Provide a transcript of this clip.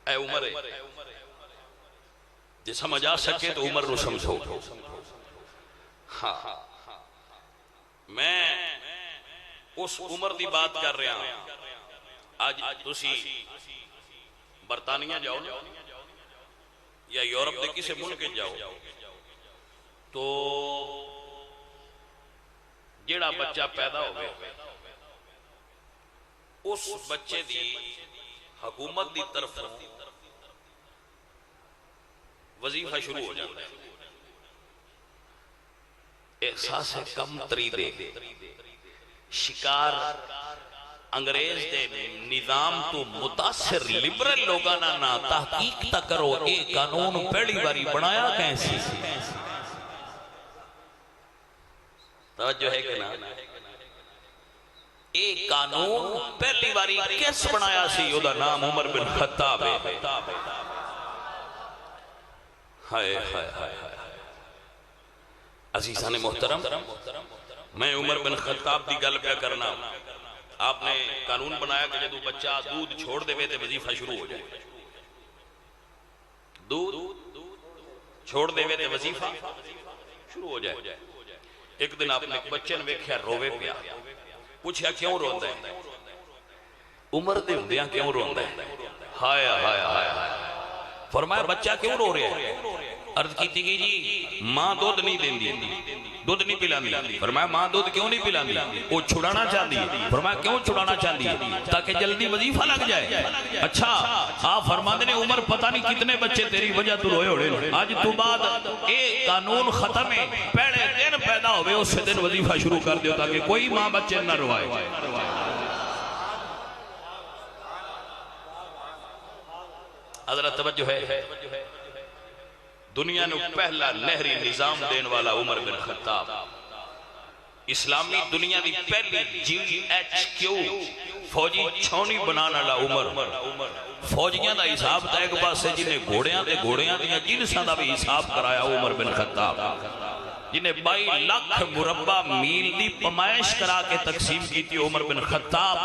اے عمر جے سمجھ آ سکے تو عمر نو سمجھو. ہاں میں اس عمر دی بات کر رہا ہوں. آج تسی برطانیہ جاؤ یا یورپ دے کسے ملک جاؤ تو جیڑا بچہ پیدا ہوئے اس بچے دی حکومت دی طرف وظیفہ شروع ہو جاتا ہے. احساس کم تری دے شکار انگریز دے نظام تو متاثر لبرل لوگانا نا تحقیق تک کرو اے قانون پہلی باری بنایا کیسی توجہ ہے کہ نا اے قانون پہلی باری کس بنایا سی او دا نام عمر بن خطاب ہے. ہائے ہائے ہائے عزیزان محترم میں عمر بن خطاب دی گل پہ کرنا. آپ نے قانون بنایا کہ جدو بچہ دودھ چھوڑ دے وے تے وظیفہ شروع ہو جائے. دودھ چھوڑ دے وے تے وظیفہ شروع ہو جائے. ایک دن آپ نے بچے نے ویکھیا روے پیا. پوچھا کیوں روندا ہے؟ عمر دے ہوندیاں کیوں روندا ہے؟ ہائے ہائے ہائے. فرمایا بچہ کیوں رو رہا ہے؟ عرض کی تھی جی ماں دودھ نہیں دیندی دودھ نہیں پلاندی. فرمایا ماں دودھ کیوں نہیں پلاندی؟ وہ چھڑانا چاہتی ہے. فرمایا کیوں چھڑانا چاہتی ہے؟ تاکہ جلدی وظیفہ لگ جائے. اچھا آپ فرماتے ہیں عمر پتہ نہیں کتنے بچے تیری وجہ تو روئے ہوڑے آج تو بعد ایک قانون ختم ہے پہلے دن پیدا ہوئے اس سے دن وظیفہ شروع کر دیو تاکہ کوئی ماں بچے نہ روائے. حضرت توجہ ہے دنیا نے پہلا نہری نظام دین والا عمر بن خطاب. اسلامی دنیا دی پہلی GHQ فوجی چھونی بنانا لا عمر. فوجیاں دا حساب تا ایک پاسے جنہیں گھوڑیاں دیا جنساں دا بھی حساب کرایا عمر بن خطاب. جنہیں 22 لاکھ مربع میل دی پمائش کرا کے تقسیم کی تھی عمر بن خطاب.